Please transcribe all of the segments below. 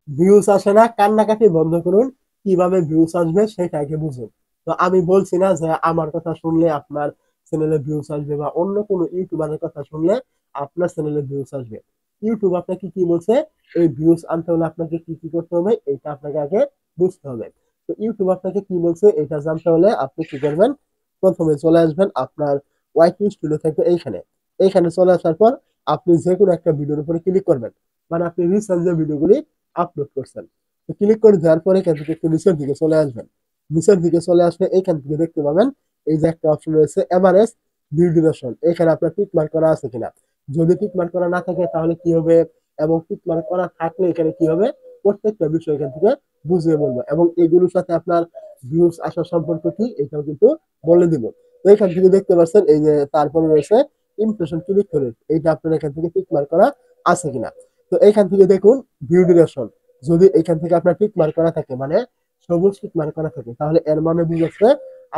Views আসে না, কান্নাকাটি বন্ধ করুন। কিভাবে ভিউজ আসবে সেটা আগে বুঝুন। তো আমি বলছি না যে আমার কথা শুনলে আপনার চ্যানেলে ভিউজ আসবে বা অন্য কোনো ইউটিউবারের কথা শুনলে আপনার চ্যানেলে ভিউজ আসবে। ইউটিউব আপনাকে কি বলছে, এই ভিউজ আনতে হলে আপনাকে কি কি করতে হবে এটা আপনাকে আগে বুঝতে হবে। তো ইউটিউব আপনাকে কি বলছে এটা জানতে হলে আপনি কি করবেন, প্রথমে চলে আসবেন আপনার ওয়াইটি স্টুডিও থেকে এইখানে। এইখানে চলে আসার পর আপনি যে কোনো একটা ভিডিওর উপরে ক্লিক করবেন, মানে আপনি রিসেন্ট যে ভিডিওগুলি আপলোড করছেন। তো ক্লিক করে দেওয়ার পরে এখান থেকে একটু নিচের দিকে চলে আসবেন। নিচের দিকে চলে আসলে এইখান থেকে দেখতে পাবেন এই যে একটা অপশন রয়েছে এভারেজ ভিউ ডিউরেশন, এখানে আপনার টিক মার্ক করা আছে কিনা। যদি টিক মার্ক করা না থাকে তাহলে কি হবে, এবং টিক মার্ক করা থাকলে এখানে কি হবে, প্রত্যেকটা বিষয় এখান থেকে বুঝিয়ে বলবো এবং এগুলোর সাথে আপনার ভিউজ আসার সম্পর্ক কি এটাও কিন্তু বলে দিব। তো এখান থেকে দেখতে পাচ্ছেন এই যে তারপরে রয়েছে ইমপ্রেশন ক্লিক করে, এইটা আপনার এখান থেকে টিক মার্ক করা আছে কিনা। তো এখান থেকে দেখুন ভিউ ডিউরেশন, যদি এখান থেকে আপনার টিক মার্ক করা থাকে মানে সবুজ টিক মার্ক করা থাকে তাহলে এর মানে বুঝাচ্ছে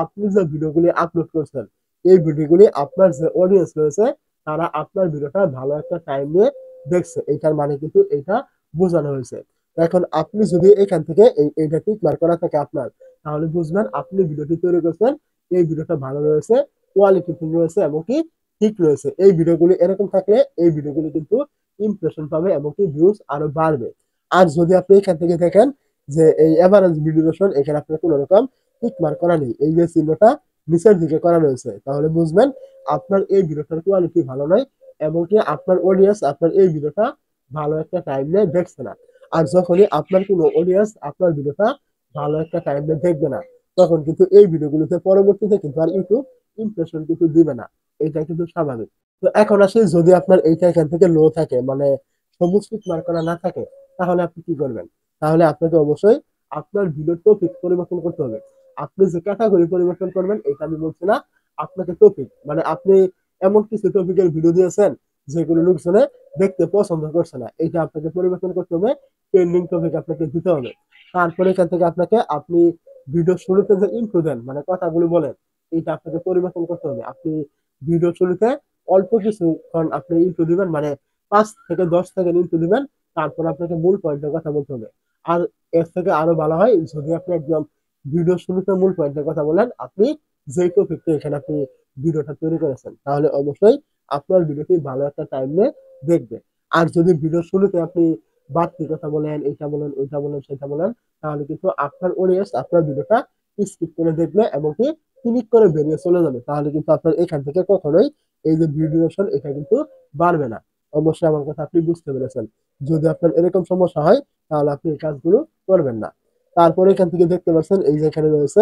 আপনি যে ভিডিওগুলি আপলোড করছেন এই ভিডিওগুলি আপনার যে অডিয়েন্স রয়েছে তারা আপনার ভিডিওটা ভালো একটা টাইম নিয়ে দেখছে, এটার মানে কিন্তু এটা বোঝানো হয়েছে। এখন আপনি যদি এখান থেকে এইটা টিক মার্ক করা থাকে আপনার, তাহলে বুঝবেন আপনি ভিডিওটি তৈরি করছেন, এই ভিডিওটা ভালো রয়েছে, কোয়ালিটি ফুল রয়েছে এবং কি ঠিক রয়েছে। এই ভিডিওগুলি এরকম থাকলে এই ভিডিওগুলি কিন্তু ইমপ্রেশন পাবে এবং কি ভিউজ আরো বাড়বে। আর যদি আপনি এখান থেকে দেখেন যে এই এভারেজ ভিডিওশন এখানে আপনার কোনো রকম টিক মার্ক করা নেই, এই যে চিহ্নটা নিচের দিকে করা রয়েছে, তাহলে বুঝবেন আপনার এই ভিডিওটার কোয়ালিটি ভালো নয় এবং কি আপনার অডিয়েন্স আপনার এই ভিডিওটা ভালো একটা টাইম নিয়ে দেখছে না। আর যখনই আপনার কোনো অডিয়েন্স আপনার ভিডিওটা ভালো একটা টাইম নিয়ে দেখবে না, তখন কিন্তু এই ভিডিওগুলোতে পরবর্তীতে কিন্তু আর ইউটিউব ইমপ্রেশন কিন্তু দিবে না, এটা কিন্তু স্বাভাবিক। তো এখন আসি যদি আপনার এইটা এখান থেকে লো থাকে মানে সবুজ টিক মার্ক করা না থাকে, তাহলে আপনি কি করবেন, তাহলে আপনাকে অবশ্যই আপনার ভিডিওর টপিক পরিবর্তন করতে হবে। আপনি যে ক্যাটাগরি পরিবর্তন করবেন এটা আমি বলছি না, আপনাকে টপিক মানে আপনি এমন কিছু টপিকের ভিডিও দিয়েছেন যেগুলো লোকজনে দেখতে পছন্দ করছে না, এটা আপনাকে পরিবর্তন করতে হবে। ট্রেন্ডিং টপিক আপনাকে দিতে হবে। তারপরে এখান থেকে আপনাকে আপনি ভিডিও শুরুতে যে ইন্ট্রো দেন মানে কথাগুলো বলেন, এটা আপনাকে পরিবর্তন করতে হবে। আপনি ভিডিও শুরুতে অল্প কিছুক্ষণ আপনি ইন্ট্রো দিবেন, মানে 5 থেকে 10 সেকেন্ড ইন্ট্রো দিবেন, তারপর আপনাকে মূল পয়েন্টের কথা বলতে হবে। আর এর থেকে আরো ভালো হয় যদি আপনি একদম ভিডিও শুরুতে মূল পয়েন্টের কথা বলেন, আপনি যেই টপিকটা এখানে আপনি ভিডিওটা তৈরি করেছেন, তাহলে অবশ্যই আপনার ভিডিওটি ভালো একটা টাইম নিয়ে দেখবে। আর যদি ভিডিও শুরুতে আপনি বাড়তি কথা বলেন, এটা বলেন ওইটা বলেন সেটা বলেন, তাহলে কিন্তু আপনার অডিয়েন্স আপনার ভিডিওটা স্কিপ করে দেখবে এবং কি ক্লিক করে বেরিয়ে চলে যাবে, তাহলে কিন্তু আপনার এখান থেকে কখনোই এই যে ভিডিওশন এটা কিন্তু বাড়বে না। অবশ্যই আমার কথা আপনি বুঝতে পেরেছেন। যদি আপনার এরকম সমস্যা হয় তাহলে আপনি এই কাজগুলো করবেন না। তারপরে এখান থেকে দেখতে পাচ্ছেন এই যে এখানে রয়েছে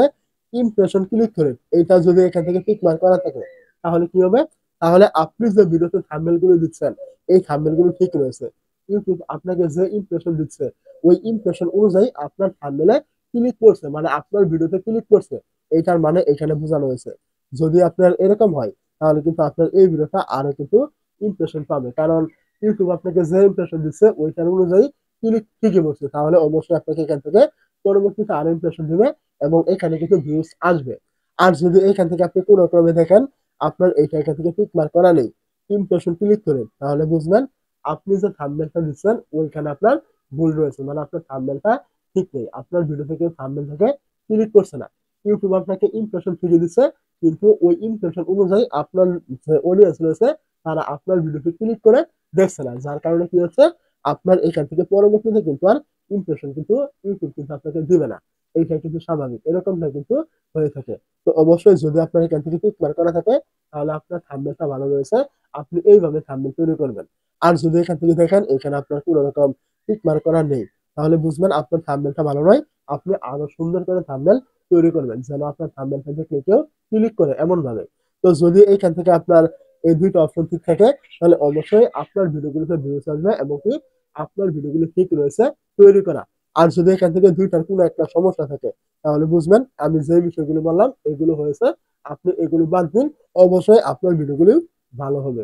ইমপ্রেশন ক্লিক করে, এইটা যদি এখান থেকে টিক মার্ক করা থাকে তাহলে কি হবে, তাহলে আপনি যে ভিডিওতে থাম্বনেল গুলো দিচ্ছেন এই থাম্বনেল গুলো ঠিক রয়েছে। ইউটিউব আপনাকে যে ইমপ্রেশন দিচ্ছে ওই ইমপ্রেশন অনুযায়ী আপনার থাম্বনেলে ক্লিক করছে, মানে আপনার ভিডিওতে ক্লিক করছে, এইটার মানে এখানে বোঝানো হয়েছে। যদি আপনার এরকম হয় তাহলে কিন্তু আপনার এই ভিডিওটা আরো কিন্তু ইমপ্রেশন পাবে, কারণ ইউটিউব আপনাকে যে ইমপ্রেশন দিচ্ছে ওইটার অনুযায়ী ক্লিক ঠিকই বসছে, তাহলে অবশ্যই আপনাকে এখান থেকে পরবর্তীতে আরো ইমপ্রেশন দিবে এবং এখানে কিন্তু ভিউজ আসবে। আর যদি এখান থেকে আপনি কোনো ক্রমে দেখেন আপনার এইটা এখান থেকে টিক মার্ক করা নেই, ইমপ্রেশন ক্লিক করেন, তাহলে বুঝবেন আপনি যে থাম্বনেলটা দিচ্ছেন ওইখানে আপনার ভুল রয়েছে, মানে আপনার থাম্বনেলটা ঠিক নেই, আপনার ভিডিও থেকে থাম্বনেল থেকে ক্লিক করছে না। ইউটিউব আপনাকে ইমপ্রেশন ফিরিয়ে দিচ্ছে কিন্তু ওই ইমপ্রেশন অনুযায়ী আপনার যে অডিয়েন্স রয়েছে তারা আপনার ভিডিওতে ক্লিক করে দেখছে না, যার কারণে কি হচ্ছে আপনার এখান থেকে পরবর্তীতে কিন্তু আর ইমপ্রেশন কিন্তু ইউটিউব কিন্তু আপনাকে দিবে না। এইটা কিন্তু স্বাভাবিক, এরকমটা কিন্তু হয়ে থাকে। তো অবশ্যই যদি আপনার এখান থেকে টিক মার্ক করা থাকে তাহলে আপনার থাম্বনেলটা ভালো রয়েছে, আপনি এইভাবে থাম্বনেল তৈরি করবেন। আর যদি এখান থেকে দেখেন এখানে আপনার কোনো রকম টিক মার্ক করা নেই, তাহলে বুঝবেন আপনার থাম্বনেলটা ভালো নয়। আপনি আরো সুন্দর করে থাম্বনেল তৈরি করবেন যেন আপনার থাম্বনেলটা দেখলে কেউ ক্লিক করে এমন ভাবে। তো যদি এইখান থেকে আপনার এই দুইটা অপশন ঠিক থাকে তাহলে অবশ্যই আপনার ভিডিওগুলোতে ভিউজ আসবে এবং কি আপনার ভিডিওগুলো ঠিক রয়েছে তৈরি করা। আর যদি এখান থেকে দুইটার কোনো একটা সমস্যা থাকে তাহলে বুঝবেন আমি যে বিষয়গুলো বললাম এগুলো হয়েছে, আপনি এগুলো বাদ দিন, অবশ্যই আপনার ভিডিওগুলো ভালো হবে।